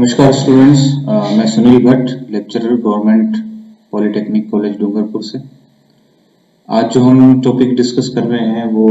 नमस्कार स्टूडेंट्स, मैं Sunil Bhatt, lecturer government polytechnic college Dungarpur से। आज जो हम टॉपिक डिस्कस कर रहे हैं वो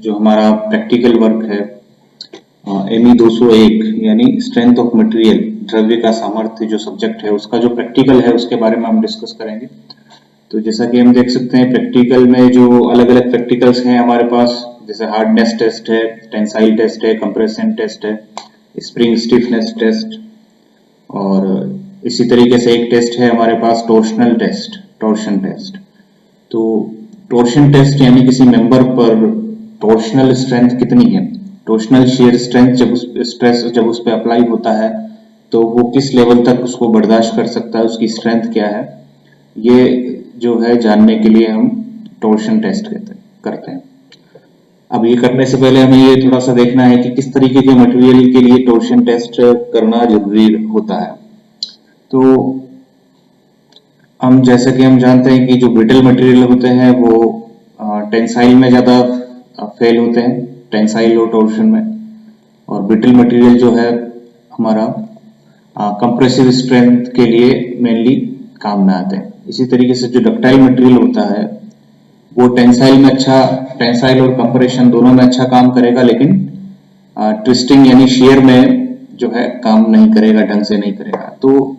जो हमारा प्रैक्टिकल वर्क है एमई 201 यानी स्ट्रेंथ ऑफ मटेरियल, द्रव्य का सामर्थ्य जो सब्जेक्ट है उसका जो प्रैक्टिकल है उसके बारे में हम डिस्कस करेंगे। तो जैसा कि हम देख सकते हैं प्रैक्टिकल में जो अलग अलग प्रैक्टिकल्स हैं हमारे पास, जैसे हार्डनेस टेस्ट है, टेंसाइल टेस्ट है, कंप्रेशन टेस्ट है, स्प्रिंग स्टिफनेस टेस्ट, और इसी तरीके से एक टेस्ट है हमारे पास टॉर्शनल टेस्ट, टॉर्शन टेस्ट। तो टॉर्शन टेस्ट यानी किसी मेंबर पर टॉर्शनल स्ट्रेंथ कितनी है, टॉर्शनल शियर स्ट्रेंथ जब उस पर अप्लाई होता है तो वो किस लेवल तक उसको बर्दाश्त कर सकता है, उसकी स्ट्रेंथ क्या है, ये जो है जानने के लिए हम टॉर्शन टेस्ट करते हैं। अब ये करने से पहले हमें ये थोड़ा सा देखना है कि किस तरीके के मटेरियल के लिए टॉर्शन टेस्ट करना जरूरी होता है। तो जैसा कि हम जानते हैं कि जो ब्रिटल मटेरियल होते हैं वो टेंसाइल में ज़्यादा फेल होते हैं, टेंसाइल और टॉर्शन में, और ब्रिटल मटेरियल जो है हमारा कंप्रेसिव स्ट्रेंथ के लिए मेनली काम में आते हैं। इसी तरीके से जो डक्टाइल मटेरियल होता है वो टेंसाइल में अच्छा, टेंसाइल और कंप्रेशन दोनों में अच्छा काम करेगा, लेकिन ट्विस्टिंग यानी शियर में जो है काम नहीं करेगा, ढंग से नहीं करेगा। तो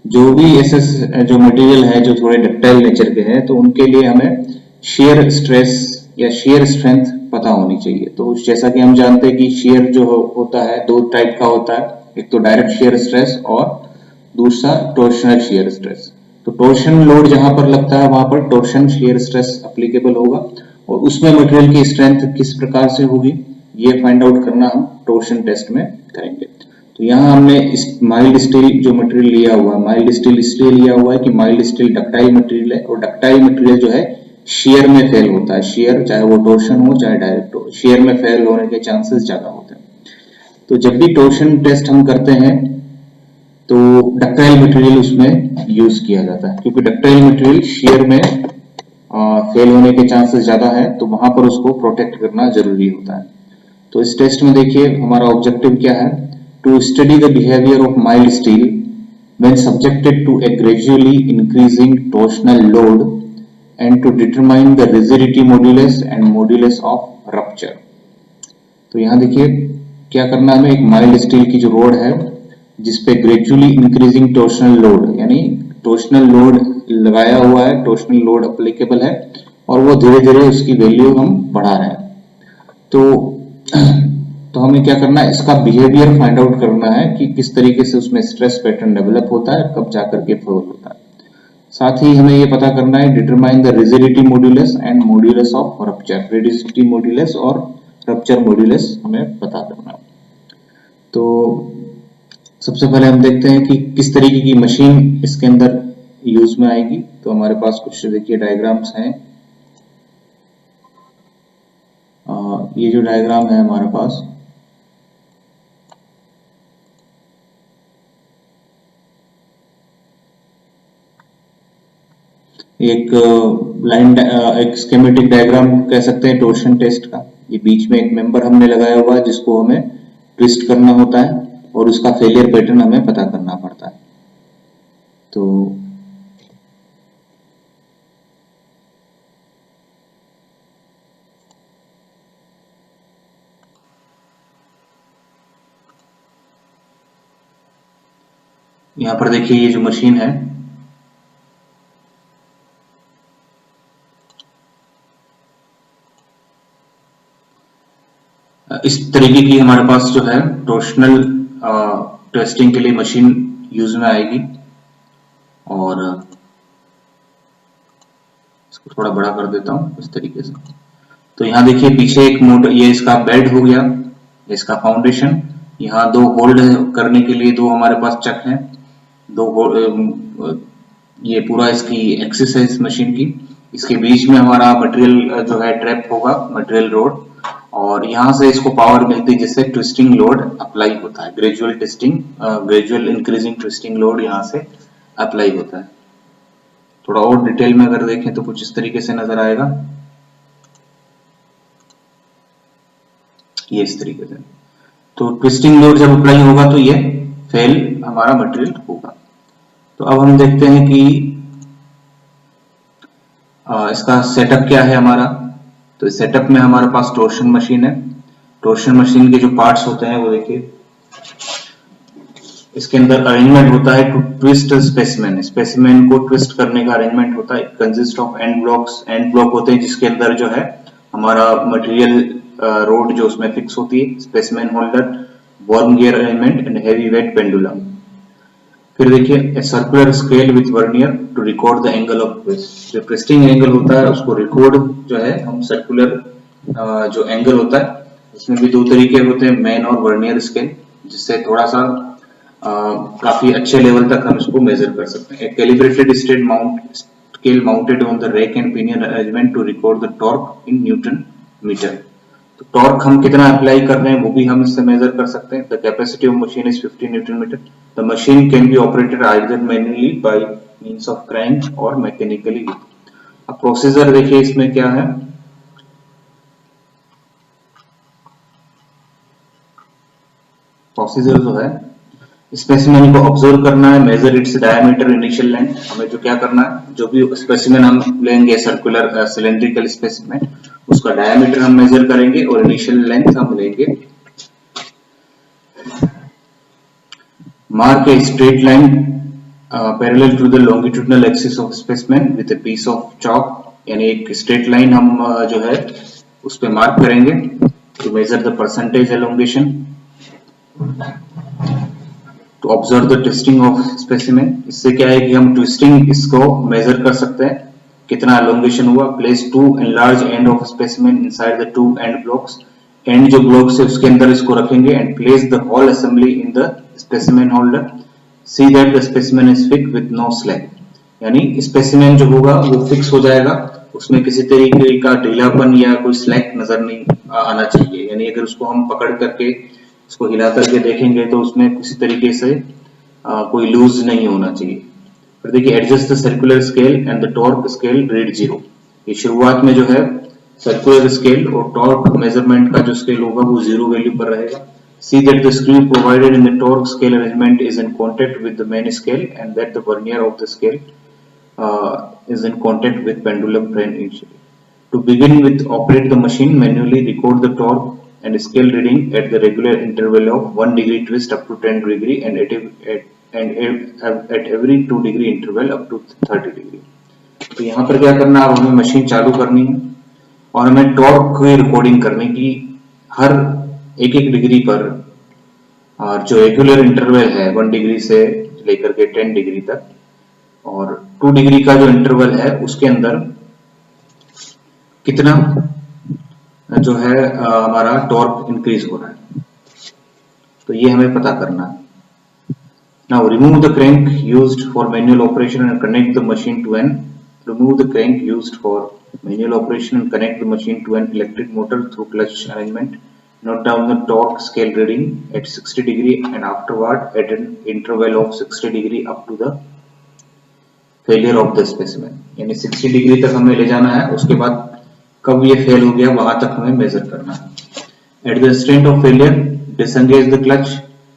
जो भी ऐसे जो मटेरियल है जो थोड़े डक्टाइल नेचर के हैं तो उनके लिए हमें शियर स्ट्रेस या शियर स्ट्रेंथ पता होनी चाहिए। तो जैसा कि हम जानते हैं कि शियर जो होता है दो टाइप का होता है, एक तो डायरेक्ट शियर स्ट्रेस और दूसरा टॉर्शनल शियर स्ट्रेस। तो टॉर्शन लोड जहां पर लगता है वहां पर टॉर्शन शियर स्ट्रेस एप्लीकेबल होगा, और उसमें मटेरियल की स्ट्रेंथ किस प्रकार से होगी ये फाइंड आउट करना हम टॉर्शन टेस्ट में करेंगे। तो यहाँ हमने इस माइल्ड स्टील जो मटेरियल लिया हुआ है, माइल्ड स्टील इसलिए लिया हुआ है कि माइल्ड स्टील डक्टाइल मटेरियल है, और डक्टाइल मटेरियल जो है शियर में फेल होता है। शियर चाहे वो टॉर्शन हो चाहे डायरेक्ट हो, शियर में फेल होने के चांसेस ज्यादा होते हैं। तो जब भी टॉर्शन टेस्ट हम करते हैं तो डक्टाइल मटेरियल उसमें यूज किया जाता है, क्योंकि डक्टाइल मटेरियल शियर में फेल होने के चांसेस ज्यादा है, तो वहां पर उसको प्रोटेक्ट करना जरूरी होता है। तो इस टेस्ट में देखिए हमारा ऑब्जेक्टिव क्या है, to study the behaviour of mild steel when subjected to a gradually increasing torsional load and to determine the rigidity modulus and modulus of rupture। तो यहाँ देखिए क्या करना है हमें, एक माइल्ड स्टील की जो रोड है जिसपे ग्रेजुअली इंक्रीजिंग टॉर्शनल लोड यानी टॉर्शनल लोड लगाया हुआ है, टॉर्शनल लोड एप्लीकेबल है, और वो धीरे धीरे उसकी वैल्यू हम बढ़ा रहे हैं। तो हमें क्या करना है, इसका बिहेवियर फाइंड आउट करना है कि किस तरीके से उसमें स्ट्रेस पैटर्न डेवलप होता है, कब जाकर के फेल होता है। साथ ही हमें ये पता करना है determine the rigidity modulus and modulus of rupture, rigidity modulus और रप्चर मॉड्यूलस हमें पता करना है। तो सबसे पहले हम देखते हैं कि किस तरीके की मशीन इसके अंदर यूज में आएगी। तो हमारे पास कुछ देखिए डायग्राम्स हैं। ये जो डायग्राम है हमारे पास, एक लाइन एक स्कीमेटिक डायग्राम कह सकते हैं टॉर्शन टेस्ट का। ये बीच में एक मेंबर हमने लगाया हुआ है जिसको हमें ट्विस्ट करना होता है और उसका फेलियर पैटर्न हमें पता करना पड़ता है। तो यहाँ पर देखिए ये जो मशीन है इस तरीके की हमारे पास जो है टॉर्शनल टेस्टिंग के लिए मशीन यूज में आएगी। और इसको थोड़ा बड़ा कर देता हूं इस तरीके से। तो यहाँ देखिए पीछे एक मोटर, ये इसका बेड हो गया, इसका फाउंडेशन, यहाँ दो होल्ड करने के लिए दो हमारे पास चक हैं, ये पूरा इसकी एक्सिस है इस मशीन की। इसके बीच में हमारा मटेरियल जो है ट्रैप होगा, मटेरियल रोड, और यहाँ से इसको पावर मिलती है जिससे ट्विस्टिंग लोड अप्लाई होता है, ग्रेजुअल इंक्रीजिंग ट्विस्टिंग लोड यहाँ से अप्लाई होता है। थोड़ा और डिटेल में अगर देखें तो कुछ इस तरीके से नजर आएगा, ये इस तरीके से। तो ट्विस्टिंग लोड जब अप्लाई होगा तो ये फेल हमारा मटेरियल होगा। तो अब हम देखते हैं कि इसका सेटअप क्या है हमारा। तो इस सेटअप में हमारे पास टॉर्शन मशीन है। टॉर्शन मशीन के जो पार्ट्स होते हैं वो देखिए, इसके अंदर अरेंजमेंट होता है टू ट्विस्ट स्पेसिमेन। स्पेसिमेन को ट्विस्ट करने का अरेंजमेंट होता है। Consist of and blocks. And block होते हैं जिसके अंदर जो है हमारा मटेरियल रोड जो उसमें फिक्स होती है। Specimen holder, worm gear arrangement and heavy weight pendulum. फिर देखिए, a circular scale with vernier to record the angle of twist. जो ट्विस्टिंग एंगल होता है उसको रिकॉर्ड जो है हम सर्कुलर जो एंगल होता है उसमें भी दो तरीके होते हैं, मेन और वर्नियर स्केल, जिससे थोड़ा सा काफी अच्छे लेवल तक हम इसको मेजर कर सकते हैं। Calibrated straight mount scale mounted on the rack and pinion arrangement to record the torque in newton metre. तो टॉर्क हम कितना अप्लाई कर रहे हैं वो भी हम इससे मेजर कर सकते हैं। The capacity of machine is 50 newton metre. The machine can be operated either manually by means of crank और मैकेनिकली। अब प्रोसीजर देखिए इसमें क्या है। प्रोसीजर जो है, स्पेसिमेन को ऑब्जर्व करना है, measure its diameter, initial length. हमें जो क्या करना है, जो भी स्पेसिमेन हम लेंगे सर्कुलर सिलेंड्रिकल स्पेसिमेन, उसका डायमीटर हम मेजर करेंगे और इनिशियल लेंथ हम लेंगे। Mark a straight line parallel to the longitudinal axis of specimen with a piece of chalk. यानी एक स्ट्रेट लाइन हम जो है उस पे मार्क करेंगे to measure the percentage elongation, to observe the twisting of specimen. इससे क्या है कि हम ट्विस्टिंग इसको मेजर कर सकते हैं, कितना एलोंगेशन हुआ। Place to enlarge end of specimen inside the two end blocks. And जो ब्लॉक्स है उसके अंदर इसको रखेंगे and place the whole assembly in the specimen holder. See that the specimen is fix with no slack. यानी specimen जो होगा वो फिक्स हो जाएगा, उसमें किसी तरीके का ढीलापन या कोई स्लैग नजर नहीं आना चाहिए। यानी अगर उसको हम पकड़ करके इसको हिला करके देखेंगे तो उसमें किसी तरीके से कोई लूज नहीं होना चाहिए। फिर देखिए, adjust the circular scale and the torque scale read 0। ये शुरुआत में जो है सर्कुलर स्केल और टॉर्क मेजरमेंट का जो स्केल होगा वो 0 वैल्यू पर रहेगा। See that the screw provided in the torque scale arrangement is in contact with the main scale and that the vernier of the scale is in contact with pendulum plane initially. To begin with, operate the machine manually, record the torque and scale reading at the regular interval of 1 degree twist up to 10 degree and at every 2 degree interval up to 30 degree. तो यहाँ पर क्या करना है, अब हमें machine चालू करनी है और हमें टॉर्क की रिकॉर्डिंग करने की हर एक डिग्री पर। और जो रेगुलर इंटरवल है 1 डिग्री से लेकर के 10 डिग्री तक और 2 डिग्री का जो इंटरवल है उसके अंदर कितना जो है हमारा टॉर्क इंक्रीज हो रहा है, तो ये हमें पता करना है। Now remove the crank used for manual operation and connect the machine to an electric motor through clutch arrangement. Note down the torque scale reading at 60 degree and afterward at an interval of 60 degree up to the failure of the specimen. यानी 60 degree तक हमें ले जाना है, उसके बाद कब ये फेल हो गया वहां तक हमें मेजर करना है। At the instant of failure, disengage the clutch,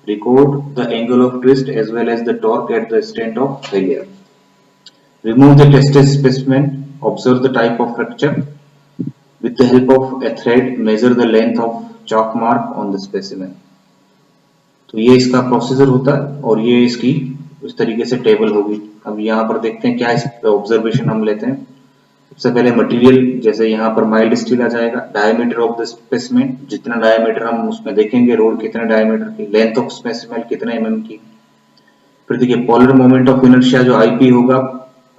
record the angle of twist as well as the torque at the instant of failure. Remove the tested specimen, observe the type of fracture. With the help of a thread, measure the length of chalk mark on the specimen. तो ये इसका procedure होता है और ये इसकी इस तरीके से टेबल होगी। अब यहाँ पर देखते हैं क्या इस ऑब्जर्वेशन हम लेते हैं। सबसे पहले मटेरियल, जैसे यहाँ पर माइल्ड स्टील आ जाएगा। डायमीटर ऑफ द स्पेसिमेन, जितना डायमीटर हम उसमें देखेंगे, रोड कितने डायमीटर की। लेंथ ऑफ स्पेसिमेन कितने mm की। फिर देखिए पोलर मोमेंट ऑफ इनर्शिया जो IP होगा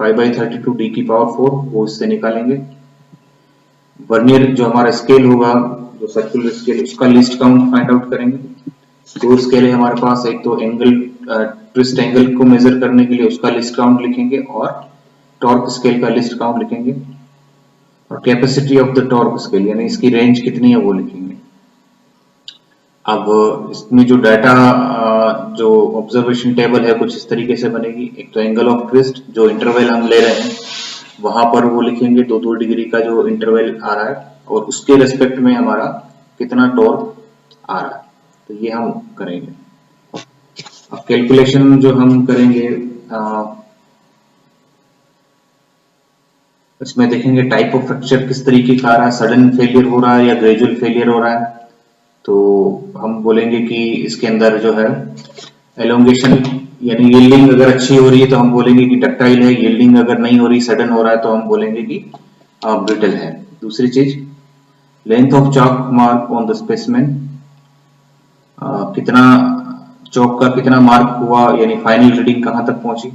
5/32 d की पावर 4, वो इससे निकालेंगे। वर्नियर जो हमारा स्केल होगा, जो सर्कुलर स्केल, उसका लीस्ट काउंट फाइंड आउट करेंगे। दो स्केल है हमारे पास, एक तो एंगल ट्विस्ट एंगल को मेजर करने के लिए उसका लिस्ट काउंट लिखेंगे और टॉर्क स्केल का लिस्ट काउंट लिखेंगे और capacity of the torque scale यानी इसकी रेंज कितनी है वो लिखेंगे। अब इसमें जो डाटा जो ऑब्जर्वेशन टेबल है कुछ इस तरीके से बनेगी। एक तो एंगल ऑफ ट्विस्ट, जो इंटरवल हम ले रहे हैं वहां पर वो लिखेंगे, 2 डिग्री का जो इंटरवल आ रहा है और उसके रेस्पेक्ट में हमारा कितना टॉर्क आ रहा है, तो ये हम करेंगे। अब कैलकुलेशन जो हम करेंगे इसमें देखेंगे टाइप ऑफ फ्रैक्चर किस तरीके का आ रहा है, सडन फेलियर हो रहा है या ग्रेजुअल फेलियर हो रहा है। तो हम बोलेंगे कि इसके अंदर जो है एलोंगेशन यानी यील्डिंग अगर अच्छी हो रही है तो हम बोलेंगे कि डक्टाइल है, यील्डिंग अगर नहीं हो रही सडन हो रहा है तो हम बोलेंगे कि ब्रिटल है। दूसरी चीज length of chalk mark on the specimen, कितना चौक का कितना मार्क हुआ यानी फाइनल रीडिंग कहां तक पहुंची।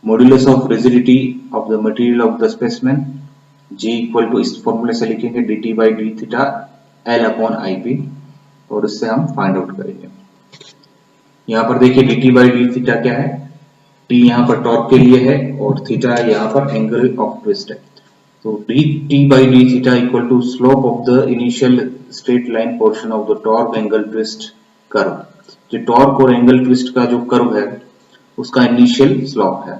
Modulus of rigidity of the material of the specimen, G equal to इस फॉर्मूले से लिखेंगे dt by D theta L upon I P, और इससे हम फाइंड आउट करेंगे। यहाँ पर देखिए dt बाई डी थीटा क्या है, t यहाँ पर टॉर्क के लिए है और थीटा यहाँ पर एंगल ऑफ ट्विस्ट है। तो dt by D theta equal to slope of the initial straight line portion of the torque angle twist curve. जो टॉर्क और एंगल ट्विस्ट का जो कर्व है उसका इनिशियल स्लोप है।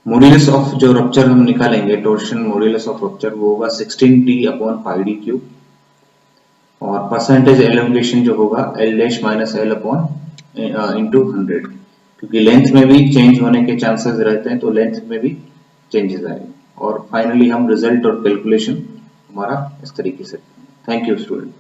मॉड्यूलस ऑफ जो रप्चर हम निकालेंगे, टॉर्शन मॉड्यूलस ऑफ रप्चर, वो होगा 16t अपॉन 5d क्यूब, और परसेंटेज एलोंगेशन जो होगा l dash minus L upon into 100, क्योंकि लेंथ में भी चेंज होने के चांसेस रहते हैं तो लेंथ में भी चेंजेस आएंगे। और फाइनली हम रिजल्ट और कैलकुलेशन हमारा इस तरीके से। Thank you student.